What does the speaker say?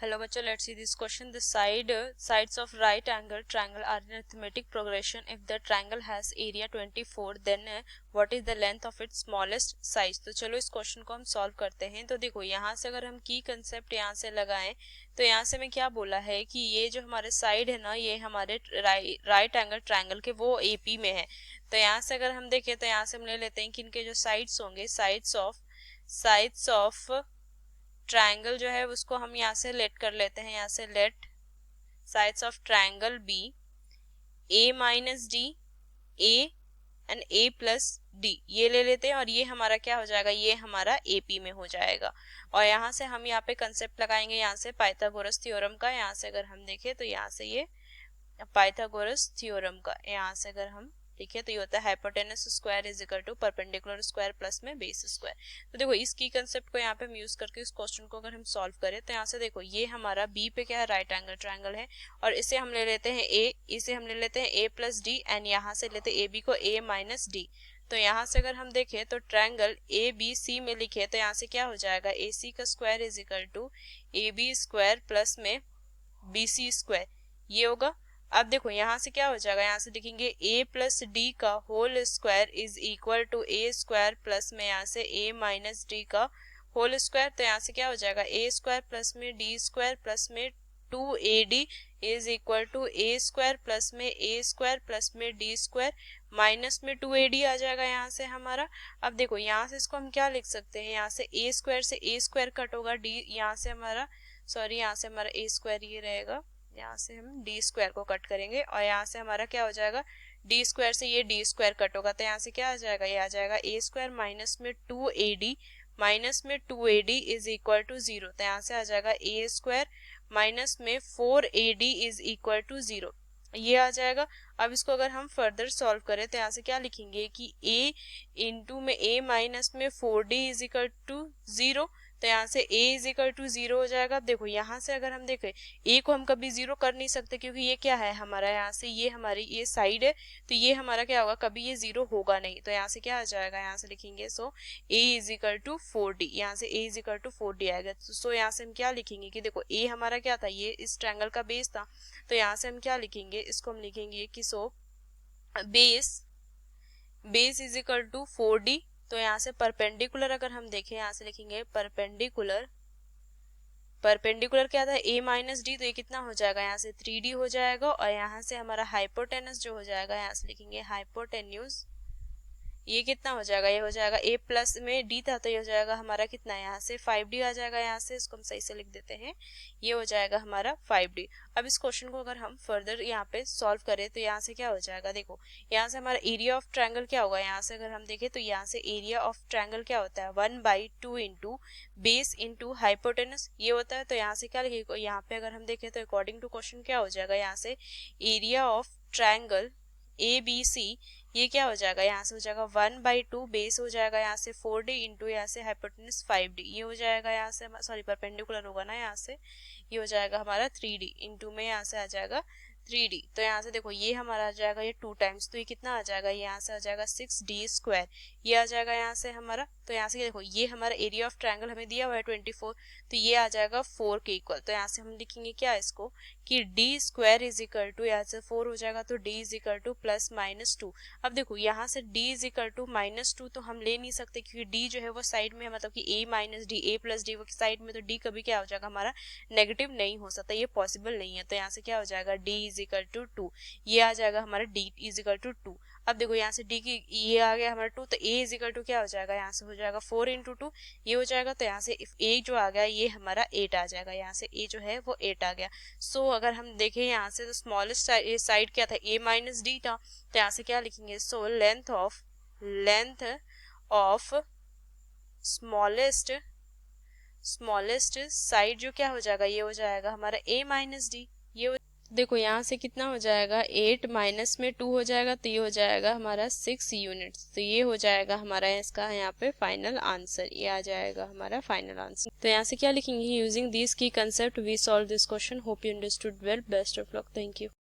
Hello बच्चों, let's see this question. The sides of right angle triangle are in arithmetic progression. If the triangle has area 24, then what is the length of its smallest size? तो चलो इस question को हम solve करते हैं. तो देखो यहाँ से अगर हम की कंसेप्ट यहाँ से लगाएं तो यहाँ से मैं क्या बोला है कि ये जो हमारे साइड है ना, ये हमारे राइट एंगल ट्रायंगल के वो एपी में है. तो यहाँ से अगर हम देखें तो यहाँ से हम ले लेते हैं कि इनके जो साइड्स होंगे, साइड्स ऑफ ट्रायंगल जो है उसको हम यहाँ से लेट कर लेते हैं. यहाँ से let sides of triangle B A minus D, A and A plus D, ये ले लेते हैं. और ये हमारा क्या हो जाएगा, ये हमारा एपी में हो जाएगा. और यहाँ से हम यहाँ पे कंसेप्ट लगाएंगे यहाँ से पाइथागोरस थ्योरम का. यहाँ से अगर हम देखें तो यहाँ से ये पाइथागोरस थ्योरम का यहाँ से अगर हम ठीक है तो ये होता है hypotenuse square is equal to perpendicular square plus में बेस स्क्वायर. तो देखो इस की कंसेप्ट को यहाँ पे हम यूज करके इस क्वेश्चन को अगर हम सॉल्व करें तो यहाँ से देखो ये हमारा बी पे क्या है, राइट एंगल ट्रायंगल है. और इसे हम ले लेते हैं ए, इसे हम ले लेते हैं ए प्लस डी एंड यहाँ से लेते हैं ए बी को ए माइनस डी. तो यहाँ से अगर हम देखें तो ट्रायंगल ए बी सी में लिखे तो यहाँ से क्या हो जाएगा, ए सी का square is equal to A B square plus में बी सी स्क्वायर, ये होगा. अब देखो यहाँ से क्या हो जाएगा, यहाँ से लिखेंगे a प्लस डी का whole square is equal to A square plus में यहाँ से a माइनस डी का होल स्क्वायर. तो यहाँ से क्या हो जाएगा, a स्क्वायर प्लस में डी स्क्वायर प्लस में 2ad is equal to a square plus में a स्क्वायर प्लस में डी स्क्वायर माइनस में 2ad आ जाएगा यहाँ से हमारा. अब देखो यहाँ से इसको हम क्या लिख सकते हैं, यहाँ से a स्क्वायर से a स्क्वायर कट होगा, डी यहाँ से हमारा यहाँ से हमारा a स्क्वायर ये रहेगा, यहाँ से हम डी स्क्वायर को कट करेंगे और यहाँ से हमारा क्या हो जाएगा, डी स्क्वायर से ये डी स्क्वायर कट होगा. तो यहाँ से क्या आ जाएगा, ये आ जाएगा ए स्क्वायर माइनस में 2ad माइनस में 2ad इज इक्वल टू 0. तो यहाँ से आ जाएगा ए स्क्वायर माइनस में 4ad इज इक्वल टू 0, ये आ जाएगा. अब इसको अगर हम फर्दर सॉल्व करें तो यहाँ से क्या लिखेंगे कि a इंटू में a माइनस में 4d इज इक्वल टू 0. तो यहाँ से a इज इक्वल टू 0 हो जाएगा. देखो यहाँ से अगर हम देखें a को हम कभी 0 कर नहीं सकते क्योंकि ये क्या है हमारा, यहाँ से ये हमारी ये साइड है तो ये हमारा क्या होगा, कभी ये 0 होगा नहीं. तो यहाँ से क्या आ जाएगा, यहाँ से लिखेंगे a is equal to 4d, यहाँ से a is equal to 4d आएगा. तो यहाँ से हम क्या लिखेंगे कि देखो a हमारा क्या था, ये इस ट्रायंगल का बेस था. तो यहाँ से हम क्या लिखेंगे, इसको हम लिखेंगे कि base is equal to 4d. तो यहाँ से परपेंडिकुलर अगर हम देखें, यहाँ से लिखेंगे परपेंडिकुलर क्या था, a माइनस डी, तो ये कितना हो जाएगा, यहाँ से 3d हो जाएगा. और यहाँ से हमारा हाइपोटेनस जो हो जाएगा, यहाँ से लिखेंगे हाइपोटेन्यूज, ये कितना हो जाएगा, ये हो जाएगा a प्लस में d था तो ये हो जाएगा हमारा कितना, यहाँ से 5d आ जाएगा. यहाँ से इसको हम सही से लिख देते हैं, ये हो जाएगा हमारा 5d. अब इस क्वेश्चन को अगर हम फर्दर यहाँ पे सॉल्व करें तो यहाँ से क्या हो जाएगा, देखो यहाँ से हमारा एरिया ऑफ ट्रायंगल क्या होगा, यहाँ से अगर हम देखें तो यहाँ से एरिया ऑफ ट्रायंगल क्या होता है, 1/2 इंटू बेस इंटू हाइपोटेनस, ये होता है. तो यहाँ से क्या लिखेगा, यहाँ पे अगर हम देखें तो अकॉर्डिंग टू क्वेश्चन क्या हो जाएगा, यहाँ से एरिया ऑफ ट्रायंगल ABC ये क्या हो जाएगा, यहाँ से हो जाएगा 1/2 बेस हो जाएगा, यहाँ से 4d इंटू यहाँ से हाइपोटेनस 5d, ये हो जाएगा. यहाँ से परपेंडिकुलर होगा ना, यहाँ से ये हो जाएगा हमारा 3d इंटू में यहाँ से आ जाएगा 3d. तो यहाँ से देखो ये हमारा आ जाएगा ये 2 टाइम्स, तो ये कितना आ जाएगा, यहाँ से आ जाएगा 6d स्क्वायर, ये आ जाएगा यहाँ से हमारा. तो यहाँ से देखो ये हमारा एरिया ऑफ ट्रायंगल हमें दिया हुआ है 24, तो ये आ जाएगा 4 के इक्वल. तो यहाँ से हम लिखेंगे क्या इसको कि d square is equal to, यहाँ से 4 हो जाएगा तो d is equal to plus minus 2. अब देखो यहाँ से d is equal to minus 2 तो हम ले नहीं सकते क्योंकि d जो है वो साइड में है, मतलब कि a minus D, a plus D वो साइड में, तो d कभी क्या हो जाएगा हमारा नेगेटिव नहीं हो सकता, ये पॉसिबल नहीं है. तो यहाँ से क्या हो जाएगा, d इज इक्वल टू 2, ये आ जाएगा हमारा d इज इक्वल टू 2. अब देखो यहाँ से d की ये आ गया हमारा 2, तो a इज इक्वल टू क्या हो जाएगा, यहाँ से हो जाएगा 4 इंटू 2, ये हो जाएगा. तो यहाँ से a जो आ गया ये हमारा 8 आ जाएगा, यहाँ से a जो है वो 8 आ गया. सो अगर हम देखें यहाँ से तो स्मॉलेस्ट साइड क्या था, a माइनस डी था. तो यहाँ से क्या लिखेंगे, so length of smallest side जो क्या हो जाएगा, ये हो जाएगा हमारा a माइनस डी. ये देखो यहाँ से कितना हो जाएगा, 8 माइनस में 2 हो जाएगा तो ये हो जाएगा हमारा 6 यूनिट्स. तो ये हो जाएगा हमारा इसका यहाँ पे फाइनल आंसर, ये आ जाएगा हमारा फाइनल आंसर. तो यहाँ से क्या लिखेंगे, using this key concept we solve this question. Hope you understood well. Best of luck. Thank you.